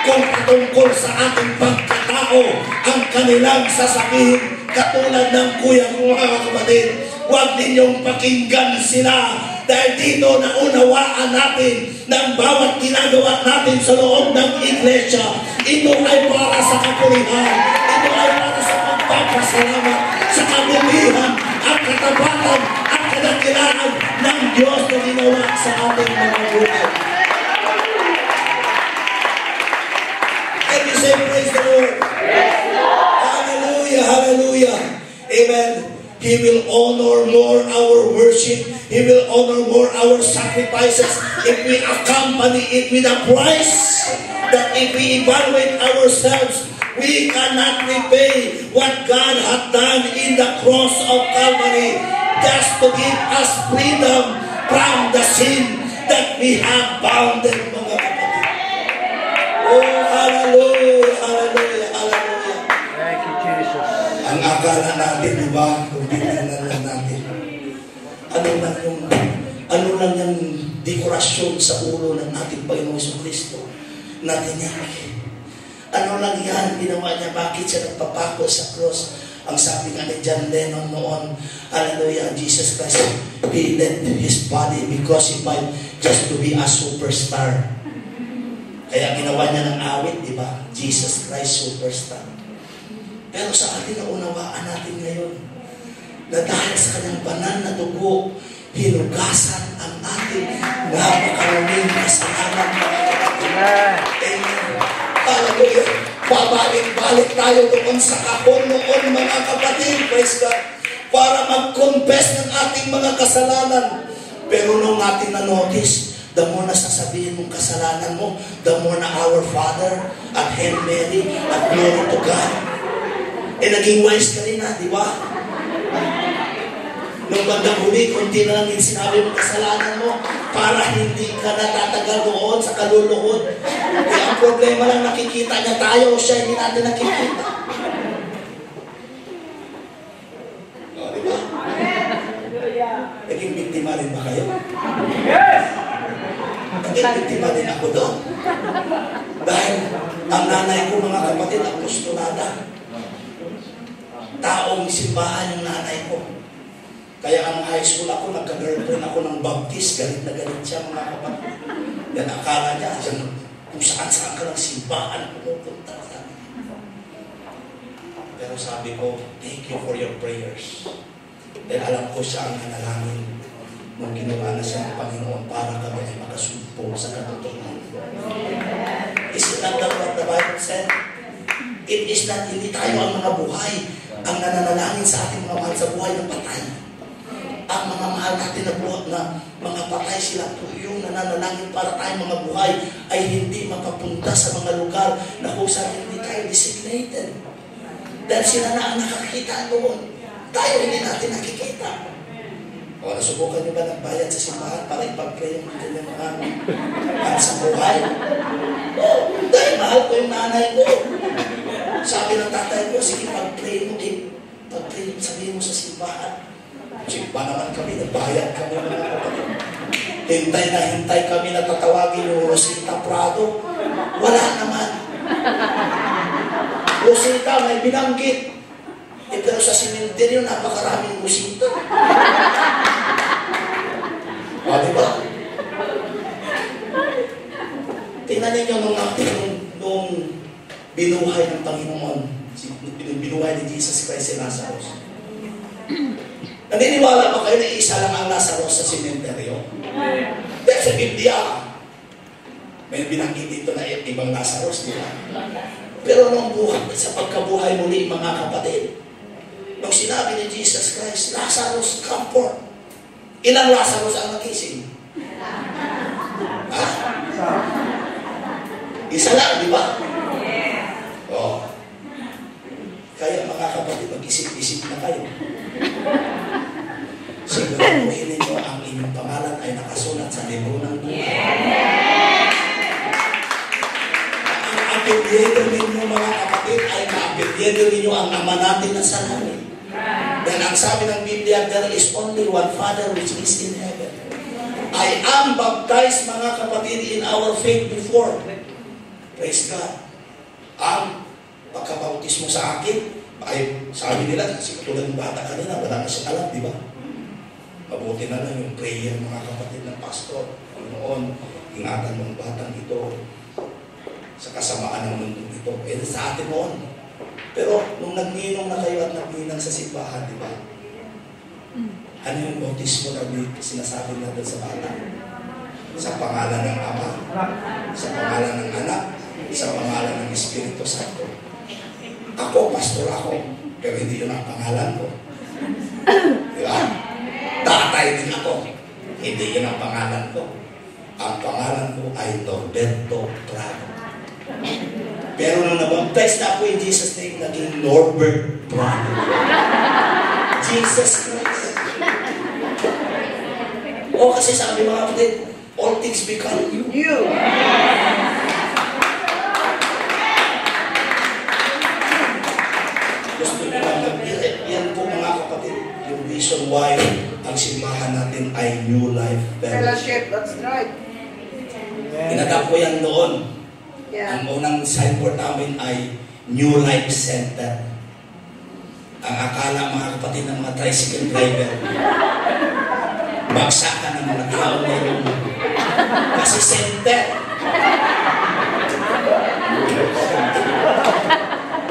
[SPEAKER 1] kung patungkol sa ating pagkatao, ang kanilang sasabihin, katulad ng kuya ko, mga kapatid, huwag ninyong pakinggan sila. Dahil dito naunawaan natin ng bawat ginagawa natin sa loob ng iglesia, ito ay para sa kapurihan, ito ay para sa pagpapasalamat, sa kabutihan at katapatan at kadakilaan ng Diyos na ginawa sa ating mga buhay. Can you say praise the Lord? Hallelujah, hallelujah. Amen. Amen. He will honor more our worship. He will honor more our sacrifices if we accompany it with a price. That if we evaluate ourselves, we cannot repay what God had done in the cross of Calvary, just to give us freedom from the sin that we have bounded, mga kapatid. Oh, hallelujah, hallelujah, hallelujah.
[SPEAKER 2] Thank you, Jesus.
[SPEAKER 1] Ang akala natin, di ba, kung tingnan lang natin, ano lang yung dekorasyon sa ulo ng ating Panginoong Jesucristo na tinyak. Ano lang yan, ginawa niya, bakit siya nagpapako sa cross? Ang sabi nga ni John Lennon noon, hallelujah, Jesus Christ, He left His body because He might just to be a superstar. Kaya ginawa niya ng awit, di ba? Jesus Christ, superstar. Pero sa atin na unawaan natin ngayon, na dahil sa kanyang banal na dugo, hinugasan ang ating napakaraming kasalanan. Amen. Hallelujah. Babalik-balik tayo doon sa kahon noon, mga kapatid, praise God, para mag-confess ng ating mga kasalanan. Pero nung natin na-notice, the more na sasabihin mong kasalanan mo, the more na Our Father at Hail Mary at Glory to God. Naging wise ka rin na, di ba? Nung bandang huli, kunti na lang yung sinabi mong kasalanan mo para hindi ka natatagal doon sa kaluluhod. Kaya ang problema lang, nakikita niya tayo o siya, hindi natin nakikita. O, di ba? Naging biktima rin ba kayo?
[SPEAKER 2] Yes!
[SPEAKER 1] Naging biktima din ako doon. Dahil ang nanay ko, mga kapatid, apostolada. Taong simbahan yung nanay ko. Kaya ang high school ako, nagka-girlfriend ako ng Baptist, galit na galit siya, mga kapatid. Yan, akala niya, kung saan-saan ka ng simbahan, pumupunta sa akin. Pero sabi ko, thank you for your prayers. Dahil alam ko siya ang nanalangin nung ginawa na siya ng Panginoon para kami ay makasumpo sa katotohanan. Is it not what the Bible said? It is not, hindi tayo ang mga buhay ang nananalangin sa ating mga mahal sa buhay ng patay. Ang mga mahal natin na buhat na mga patay, sila po yung nananalangin para tayong mga buhay ay hindi makapunta sa mga lugar na kung saan hindi tayo designated. Dahil sila na ang nakakita doon. Tayo hindi natin nakikita. O, nasubukan nyo ba nagbayad sa simbahan para ipag-pray yung mga mahal sa buhay? O, dahil mahal ko yung nanay ko. Sabi ng tatay ko, sige, pag-pray mo, pag-pray mo, sabihin mo sa simbahan. Sige pa naman kami, nagbayad kami mga kapatid. Hintay kami na tatawagin yung Rosita Prado. Wala naman. Rosita, may binanggit. Pero sa simenteryo, napakaraming Rosita. O, diba? Tingnan ninyo nung binuhay ng Panginoon, binuhay ni Jesus Christ si Lazarus. Naniniwala ba kayo na isa lang ang Lazarus sa simenteryo? Dahil sa Biblia, may binanggit dito na ibang Lazarus, di ba? Pero nung buhay, sa pagkabuhay muli, mga kapatid, nung sinabi ni Jesus Christ, Lazarus, come forth. Ilang Lazarus ang nagising? Ha? Isa lang, di ba? Oh. Kaya mga kapatid, mag-isip-isip na kayo. Siguraduhin ninyo ang inyong pangalan ay nakasulat sa libro ng buhay. Ang apelyido ninyo, mga kapatid, ay ma-apelyido ninyo ang Ama natin na sa langit. Dahil ang sabi ng Biblia, there is only one Father which is in heaven. I am baptized, mga kapatid, in our faith before. Praise God. Ang pagkabautismo sa akin, ay sabi nila, kasi katulad ng bata kanina, wala na siya alam, di ba? Mabuti na lang yung prayer, mga kapatid ng pastor. Noon, ingatan mo ang batang ito sa kasamaan ng mundo ito. Pwede sa atin noon. Pero nung nagninong na kayo at nagninang sa simbahan, di ba? Ano yung bautismo na sinasabi natin sa bata? Sa pangalan ng Ama, sa pangalan ng Anak, sa pangalan ng Espiritu Santo. Ako, pastor ako, pero hindi yun ang pangalan ko. Di ba? Tatay din ako. Hindi yun ang pangalan ko. Ang pangalan ko ay Norberto Prado. Pero nung nabaptize na ako in Jesus' name, naging Norbert Prado. Jesus Christ. O kasi sabi mga kapatid, all things become new. Gusto nyo lang mag-direct. Yan po mga kapatid, yung reason why ang simbahan natin ay New Life
[SPEAKER 3] Fellowship, that's right.
[SPEAKER 1] Inatap ko yan noon.
[SPEAKER 3] Yeah.
[SPEAKER 1] Ang unang signboard namin ay New Life Center. Ang akala mga kapatid ng mga tricycle driver, bagsakan ng mga tao na yun. Kasi center.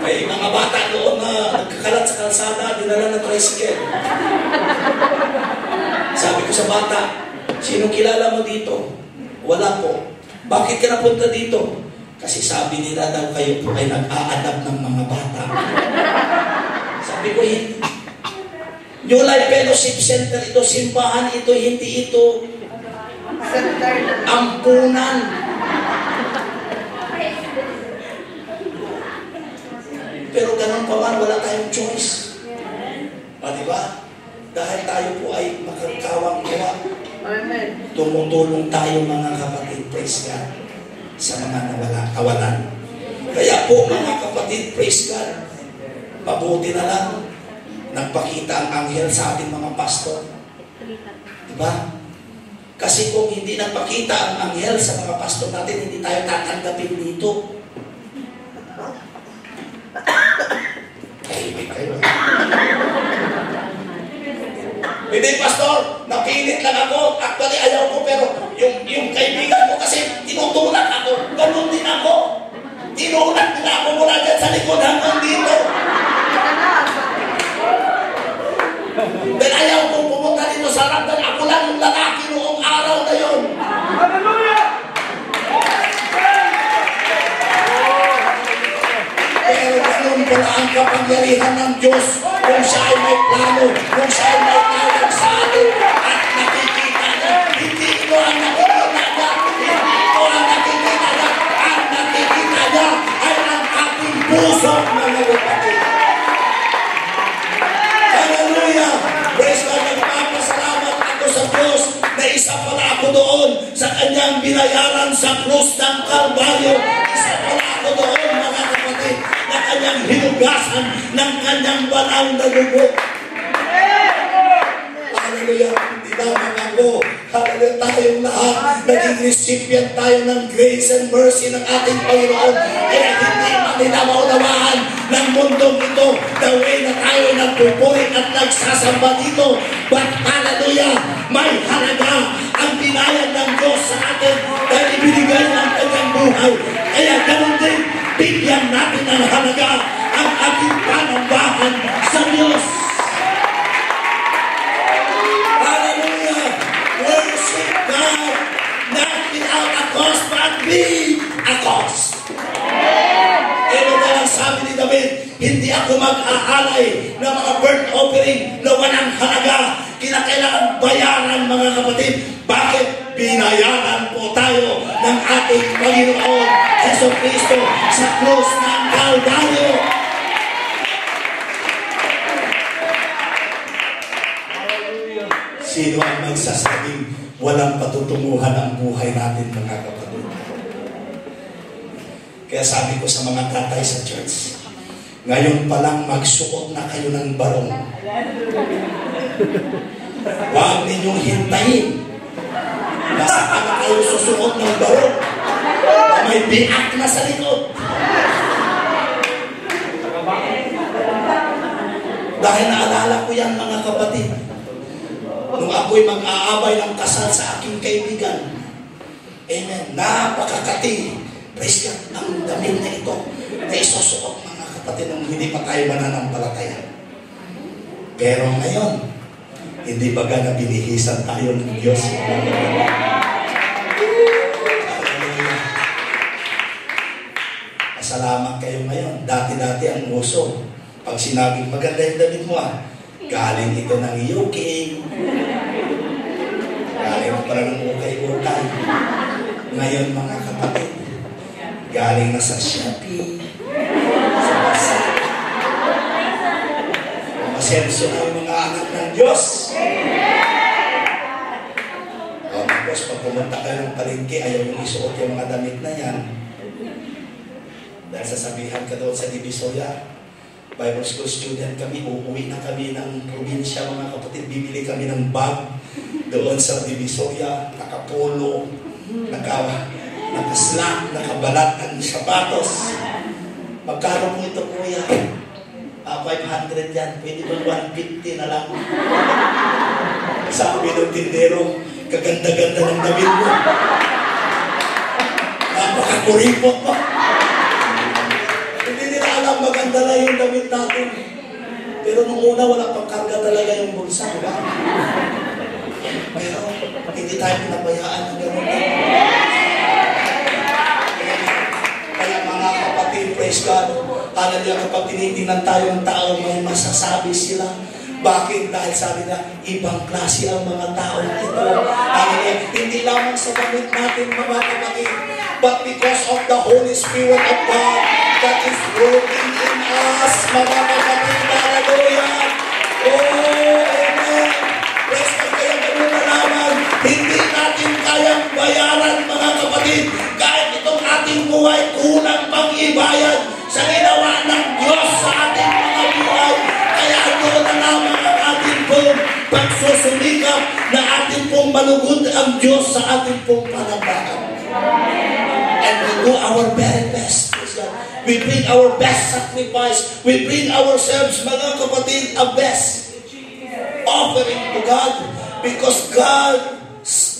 [SPEAKER 1] May mga bata doon na nagkakalat sa kalsada, dinala ng tricycle. Sabi ko sa bata, sino kilala mo dito? Wala po. Bakit ka napunta dito? Kasi sabi nila daw kayo po ay nag-a-adapt ng mga bata. Sabi ko, New Life Fellowship Center ito, simbahan ito, hindi ito
[SPEAKER 3] Center na.
[SPEAKER 1] ampunan. Pero ganun pa man, wala tayong choice. Diba? Dahil tayo po ay makakawang-gawa.
[SPEAKER 3] Amen.
[SPEAKER 1] Tumutulong tayo mga kapatid, praise God, sa mga kawalan. Kaya po mga kapatid, praise God, mabuti na lang nagpakita ang anghel sa ating mga pastor. Diba? Kasi kung hindi nagpakita ang anghel sa mga pastor natin, hindi tayo tatanggapin dito. Kaibig kayo. Hindi, pastor, napilit lang ako. Actually, ayaw ko, pero yung kaibigan ko kasi tinutulak ako. Ganun din ako. Tinulak nila ako mula dyan sa likod hanggang dito. Then ayaw kong pumunta dito sa ramdan. Ako lang yung lalaki noong araw na yun.
[SPEAKER 2] Hallelujah!
[SPEAKER 1] Pero ganun pala ang kapangyarihan ng Diyos. Kung siya ay may plano, kung siya ay may tawag sa atin, at nakikita niya, hindi ito ang nakikita niya, hindi ito ang nakikita niya, ang nakikita niya ay ang ating puso mga kapatid. Hallelujah! Praise God! Nagpapasalamat ako sa Diyos na isa pala ako doon sa kanyang binayaran sa krus ng Kalbaryo. Isa pala ako doon mga kapatid na kanyang hinugasan ng kanyang banal na dugo. Hallelujah! Hindi lamang ako. Hallelujah! Tayong lahat naging recipient tayo ng grace and mercy ng ating Panginoon. Kaya hindi man nila maunawaan ng mundong ito the way na tayo nagpupurit at nagsasamba dito. But hallelujah! May halaga ang binayad ng Diyos sa atin dahil ibinigay ng kanyang buhay. Kaya ganun din, bigyan natin ng halaga ang ating panambahan sa Diyos. Hallelujah! Worship God not without a cost but with a cost. Pero na lang sabi ni David, hindi ako mag-aalay ng mga burnt offering na walang halaga. Kinakailangan bayaran mga kapatid. Bakit? Binayaran po tayo ng ating Panginoon Jesucristo sa krus ng Kalbaryo. Sino ang magsasabing walang patutunguhan ang buhay natin mga kapatid? Kaya sabi ko sa mga tatay sa church, ngayon pa lang magsuot na kayo ng barong. Huwag ninyong hintayin na saan na kayo susuot ng barong na may biak na sa likod. Dahil naalala ko yan mga kapatid, nung ako'y mag-aabay ng kasal sa aking kaibigan. Amen. Napakakati. Praise God. Ang damit na ito na isusuot mga kapatid nung hindi pa tayo mananampalataya. Pero ngayon, hindi baga na binihisan tayo ng Diyos. Pasalamat kayo ngayon. Dati-dati ang uso. Pag sinabing maganda yung damit mo Galing ito ng UK. Galing pala ng ukay-ukay. Ngayon mga kapatid, galing na sa Shopee, sa Lazada. Masenso na yung mga anak ng Diyos. Tapos pag pumunta kayo ng palengke, ayaw yung isuot yung mga damit na yan. Dahil sasabihan ka doon sa Divisoria, Bible school student kami, uuwi na kami ng probinsya mga kapatid, bibili kami ng bag doon sa Divisoria, nakapolo, nakaslak, nakabalat ng sapatos. Magkano po ito kuya? 500 yan, pwede ba 150 na lang? Sabi ng tindero, kaganda-ganda ng damit mo. Napakakuripot mo. Hindi nila alam maganda na yung damit natin. Pero nung una, wala pang karga talaga yung bulsa, diba? Pero hindi tayo pinabayaan ng gano'n. Kaya mga kapatid, praise God, hallelujah, kapag tinitingnan tayo ng tao, may masasabi sila. Bakit? Dahil sabi na, ibang klase ang mga tao ito. Hindi lamang sa damit natin, mga kapatid, but because of the Holy Spirit of God that is working in us, mga kapatid, hallelujah. Oh, amen. Praise God, kaya ganoon na lamang, hindi natin kayang bayaran, mga kapatid, kahit itong ating buhay, kulang pang ibayad sa ginawa ng Diyos sa ating mga buhay. Kaya doon na lamang ang ating pong pagsusumikap na ating pong malugod ang Diyos sa ating pong panambahan. And we do our very best. We bring our best sacrifice. We bring ourselves, mga kapatid, a best offering to God. Because God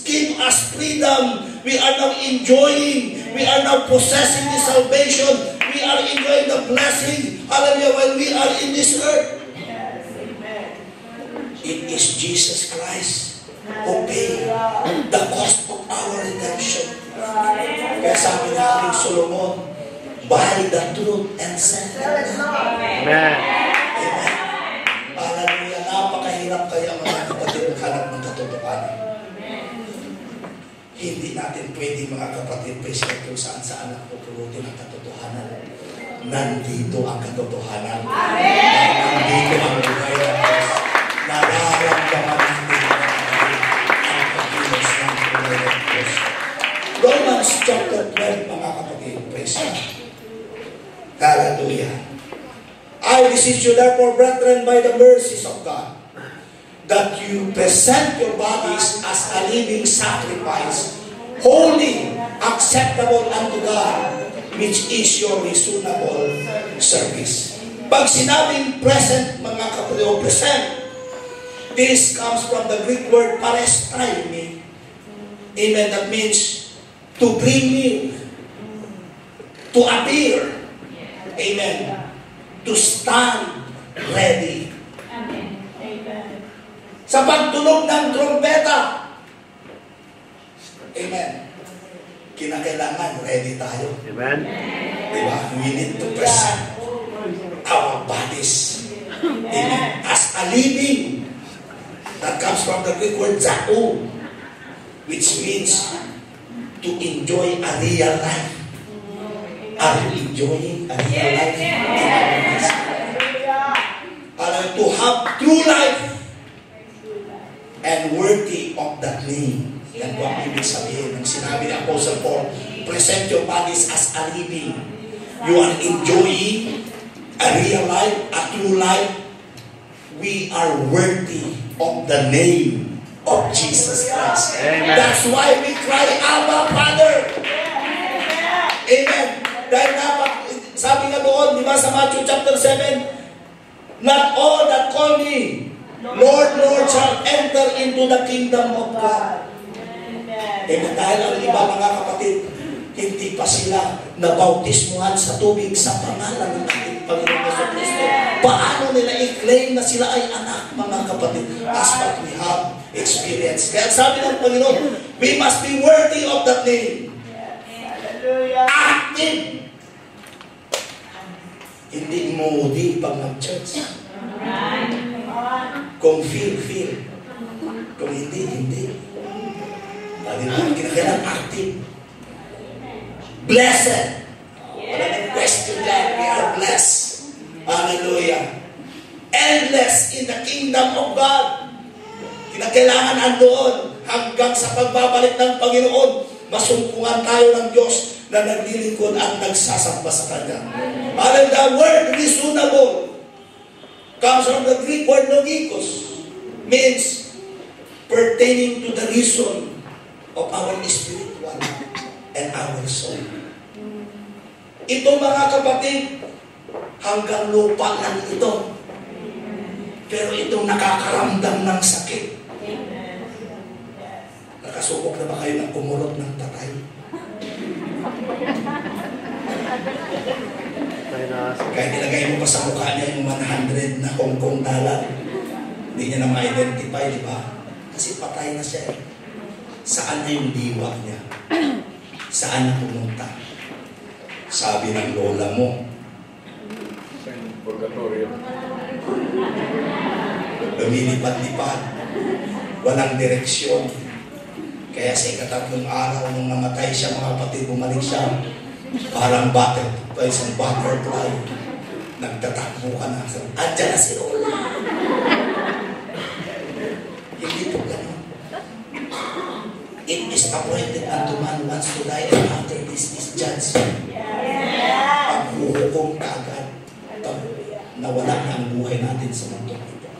[SPEAKER 1] give us freedom. We are now enjoying. We are now possessing the salvation. We are enjoying the blessing. Hallelujah, when we are in this earth. It is Jesus Christ who paid the cost of our redemption. Kaya sabi na ating Solomon, buy the truth and sell it.
[SPEAKER 2] Amen.
[SPEAKER 1] Amen. Hallelujah. Napakahirap kaya mga kapatid maghanap ng katotohanan. Hindi natin pwede mga kapatid present kung saan ang pupulutin ang katotohanan. Nandito ang katotohanan. Nandito ang buhay ng Diyos. Nararamdaman natin ang pagkilos ng buhay ng Diyos. Romans chapter 12, mga kapatid, praise God. Hallelujah. I beseech you therefore, brethren, by the mercies of God, that you present your bodies as a living sacrifice, holy, acceptable unto God, which is your reasonable service. Pag sinabing present, mga kapatid, o present, this comes from the Greek word parestime. Amen. That means to bring near, to appear. Amen. To stand ready. Sa pagtunog ng trompeta. Amen. Kinakailangan ready tayo.
[SPEAKER 2] Amen.
[SPEAKER 1] Diba? We need to present our bodies. Amen. As a living. That comes from the Greek word zao, which means to enjoy a real life. Are you enjoying a real life? To have true life and worthy of that name. Yan po ang ibig sabihin ng sinabi ni Apostle Paul. Present your bodies as a living. You are enjoying a real life, a true life. We are worthy of the name of Jesus Christ.
[SPEAKER 2] Amen.
[SPEAKER 1] That's why we cry, Abba, Father. Amen. Dahil sabi nga doon, di ba sa Matthew chapter 7, not all that call me, Lord, Lord, shall enter into the kingdom of God. Amen. Dahil ang iba mga kapatid, hindi pa sila nabautismuhan sa tubig sa pangalan ng ating Panginoon Jesucristo. Paano nila i-claim na sila ay anak, mga kapatid, as what we have experienced? Kaya sabi ng Panginoon, we must be worthy of that name. Active. Hindi moody pag mag-church. Kung feel. Kung hindi. Kinakailangan active. Blessed. Walang question dyan. We are blessed. Hallelujah. Endless in the kingdom of God. Kinakailangan andoon hanggang sa pagbabalik ng Panginoon. Masumpungan tayo ng Diyos na naglilingkod at nagsasamba sa Kanya. And the word reasonable comes from the Greek word logikos, means pertaining to the reason of our spiritual and our soul. Ito mga kapatid, hanggang lupa lang ito. Pero itong nakakaramdam ng sakit. Nakasubok na ba kayo ng kumurot ng tatay? Kaya nilagay mo pa sa mukha niya yung 100 na Hong Kong dollar. Hindi niya na ma-identify, di ba? Kasi patay na siya. Saan na yung diwa niya? Saan na pumunta? Sabi ng lola mo,
[SPEAKER 2] Sa purgatorio.
[SPEAKER 1] lumilipad-lipad, walang direksyon. Kaya sa ikatatlong araw nung namatay siya, mga kapatid, bumalik siya. Parang isang butterfly. Nagtatakbo ka na. Andiyan na si Lola. Hindi po ganun. It is appointed unto man once to die, and after this is judgment. Paghuhukom ka agad. Pag nawala na ang buhay natin sa mundo ito.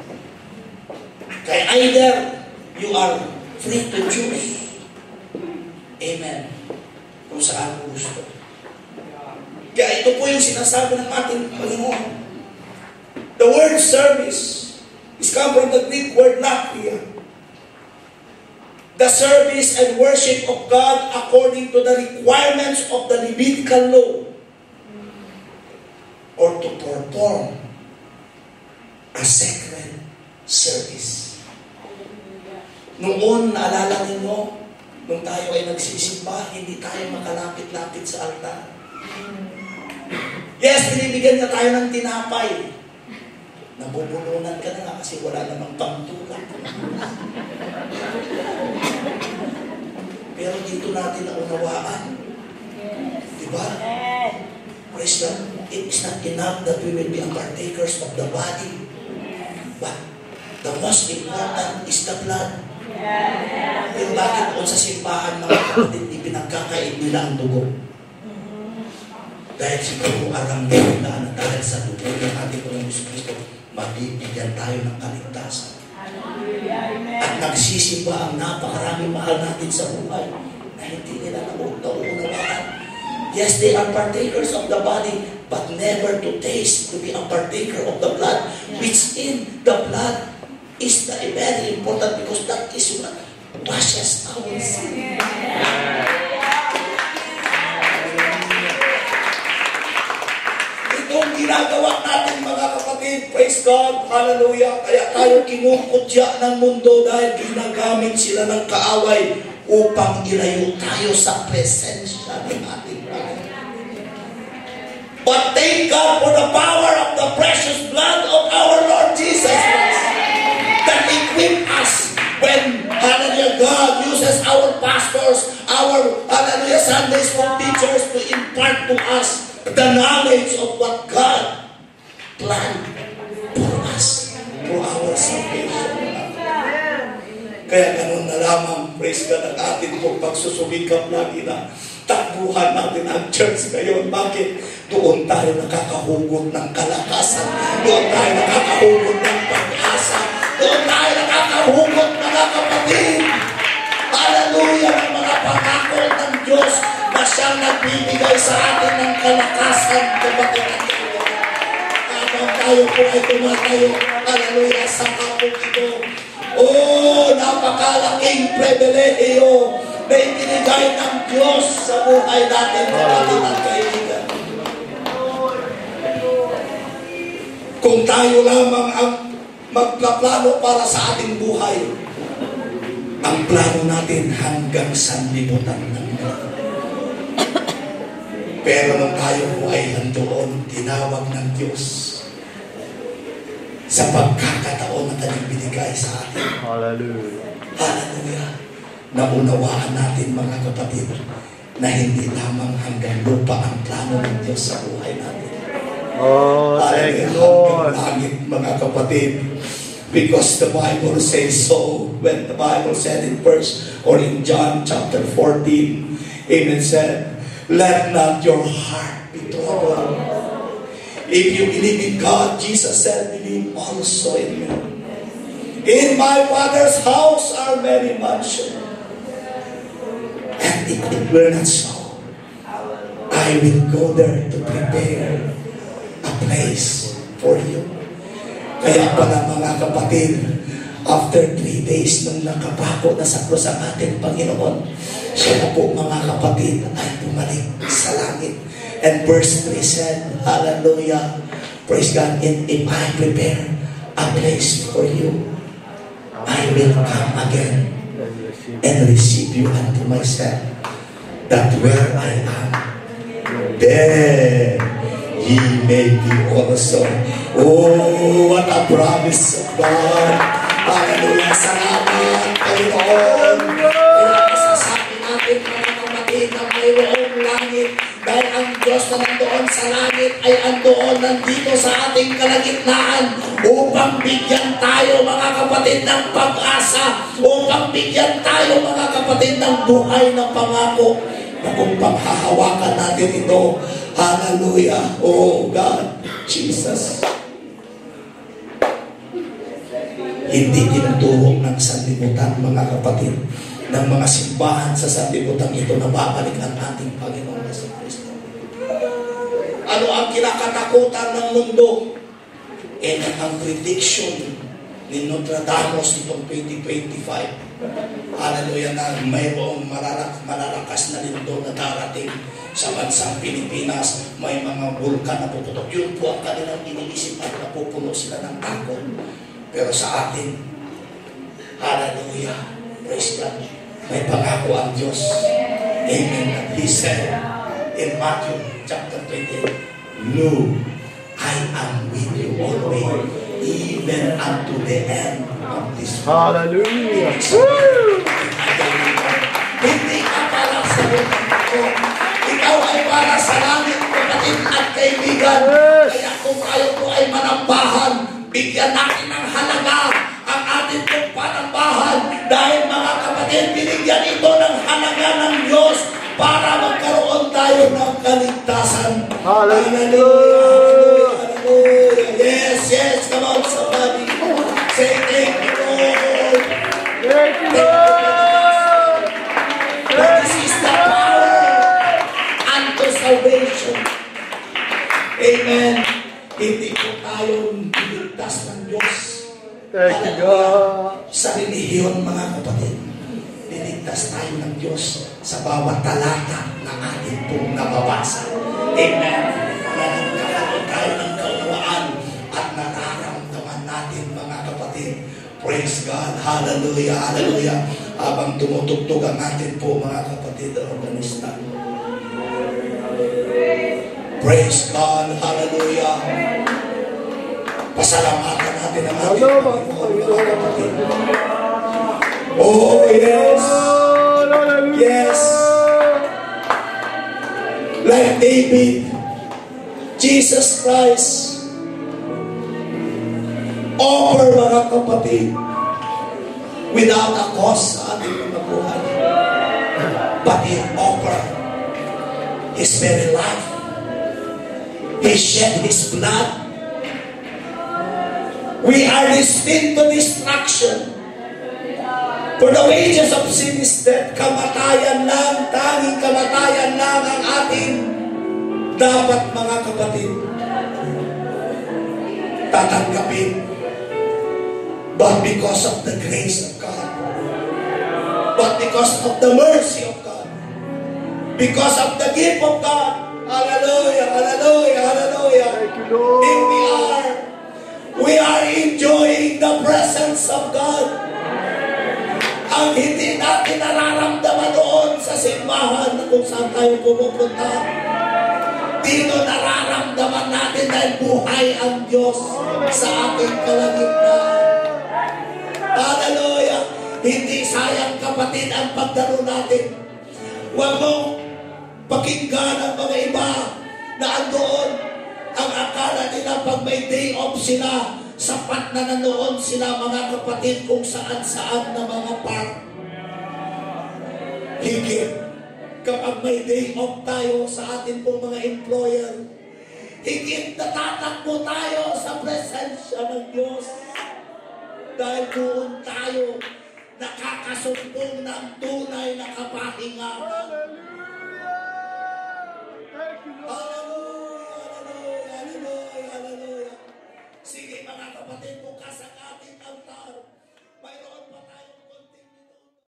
[SPEAKER 1] Kaya either you are free to choose. Amen. Kung saan mo gusto. Kaya ito po yung sinasabi ng ating Panginoon. The word service is come from the Greek word latria. The service and worship of God according to the requirements of the Levitical law, or to perform a sacred service. Noon, naalala ninyo, nung tayo ay nagsisimba, hindi tayo makalapit-lapit sa altar. Yes, binibigyan na tayo ng tinapay. Nabubulunan ka na nga kasi wala namang pangtulak. Pero dito natin naunawaan. Diba? Praise God. It is not enough that we will be partakers of the body. But the most important is the blood. Pero bakit kung sa simbahan mga kapatid, ipinagkakain nila ang dugo? Dahil siguro aram nila na dahil sa dugo ng ating Panginoon Kristo, mabibigyan tayo ng kaligtasan. At nagsisimba ang napakaraming mahal natin sa buhay na hindi nila naunawaan. Yes, they are partakers of the body, but never to taste to be a partaker of the blood, which in the blood is very important because that is what washes our sin. Itong ginagawa natin mga kapatid, praise God, hallelujah, kaya tayo kinukutya ng mundo dahil ginagamit sila ng kaaway upang ilayo tayo sa presensya ng ating Panginoon. But thank God for the power of the precious blood of our Lord Jesus Christ that equip us when, hallelujah, God uses our pastors, our, hallelujah, Sunday school teachers to impart to us the knowledge of what God planned for us, for our salvation. Kaya ganun na lamang, praise God, ang atin pong pagsusumikap lagi na takbuhan natin ang church ngayon. Bakit? Doon tayo nakakahugot ng kalakasan. Doon tayo nakakahugot ng pag-asa. Doon tayo nakakahugot, mga kapatid. Hallelujah, ng mga pangako ng Diyos na siyang nagbibigay sa atin ng kalakasan, kapatid at kapatid. Habang tayo po ay tumatayo, hallelujah, sa kapong ito. Oh, napakalaking pribilehiyo na ibinigay ng Diyos sa buhay natin, kapatid at kaibigan. Kung tayo lamang ang magplaplano para sa ating buhay, ang plano natin hanggang sanlibutan ng mundo. Pero nung tayo po ay nandoon, tinawag ng Diyos. sa pagkakataon na kanyang binigay sa atin.
[SPEAKER 4] Hallelujah.
[SPEAKER 1] Hallelujah. Naunawaan natin mga kapatid na hindi lamang hanggang lupa ang plano ng Diyos sa buhay natin.
[SPEAKER 4] Oh, thank you,
[SPEAKER 1] Hallelujah.
[SPEAKER 4] Lord.
[SPEAKER 1] Hanggang langit mga kapatid. Because the Bible says so. When the Bible said in in John chapter 14, amen, said, let not your heart be troubled. If you believe in God, Jesus said, believe also in me. In my Father's house are many mansions. And if it were not so, I will go there to prepare a place for you. Kaya pala mga kapatid, after 3 days nung nakapako na sa krus ang ating Panginoon, siya na po mga kapatid ay bumalik sa langit. And verse 3 said, hallelujah, praise God, and if I prepare a place for you, I will come again and receive you unto myself, that where I am, there He may be also. Oh, what a promise of God. Hallelujah. Salamat, Panginoon. Kaya masasabi natin mga kapatid na mayroong langit. Dahil ang Diyos na nandoon sa langit ay andoon nandito sa ating kalagitnaan upang bigyan tayo mga kapatid ng pag-asa, upang bigyan tayo mga kapatid ng buhay na pangako na kung panghahawakan natin ito. Hallelujah. Oh God, Jesus. Hindi tinuturo ng sanlibutan mga kapatid, ng mga simbahan sa sanlibutan ito na babalik ang ating Panginoon Hesus Kristo. Ano ang kinakatakutan ng mundo? Ang prediction ni Nostradamus nitong 2025. Hallelujah, na mayroong malalakas na lindol na darating sa bansang Pilipinas. May mga bulkan na puputok. Yun po ang kanilang iniisip at napupuno sila ng takot. Pero sa atin, hallelujah, praise God, may pangako ang Diyos. Amen. He said in Matthew chapter 28, "Lo, I am with you always, even unto the end of this world."
[SPEAKER 4] Hallelujah.
[SPEAKER 1] Hindi ka para sa buhay ko. Ikaw ay para sa langit, kapatid at kaibigan. Kaya kung tayo po ay manambahan, bigyan natin ng halaga ang ating pong panambahan. Dahil mga kapatid, binigyan ito ng halaga ng Diyos para magkaroon tayo ng kaligtasan.
[SPEAKER 4] Hallelujah.
[SPEAKER 1] Hallelujah. Yes, yes. Come on, somebody. Say thank you, Lord.
[SPEAKER 4] Thank you, Lord.
[SPEAKER 1] This is the power unto salvation. Amen. Hindi po tayo niligtas ng Diyos.
[SPEAKER 4] Thank you, God.
[SPEAKER 1] Sa relihiyon, mga kapatid, niligtas tayo ng Diyos sa bawat talata na ating pong nababasa. Amen. Na nagkakaroon tayo ng kaunawaan at nararamdaman natin, mga kapatid. Praise God. Hallelujah. Hallelujah. Habang tumutugtog ang atin po, mga kapatid, organista. Praise God. Hallelujah. Pasalamatan natin ang ating Panginoon, mga kapatid. Oh, yes. Yes. Like David, Jesus Christ, offer, mga kapatid, without a cost sa ating mga buhay. But He offered His very life. He shed His blood. We are destined to destruction. For the wages of sin is death. Kamatayan lang, tanging kamatayan lang ang ating dapat, mga kapatid, tatanggapin. But because of the grace of God, but because of the mercy of God, because of the gift of God, hallelujah, hallelujah, hallelujah.
[SPEAKER 4] Thank you, Lord.
[SPEAKER 1] Here we are enjoying the presence of God. Ang hindi natin nararamdaman doon sa simbahan na kung saan tayo pumupunta. dito nararamdaman natin dahil buhay ang Diyos sa ating kalagitnaan. Hallelujah! Hindi sayang kapatid ang pagdalo natin. Huwag mong pakinggan ang mga iba na andoon. Ang akala nila pag may day off sila, sapat na nanoon sila mga kapatid kung saan-saan na mga park. Higit kapag may day off tayo sa atin pong mga employer, higit natatakbo tayo sa presensya ng Diyos. Dahil doon tayo nakakasumpong ng tunay na kapahingahan.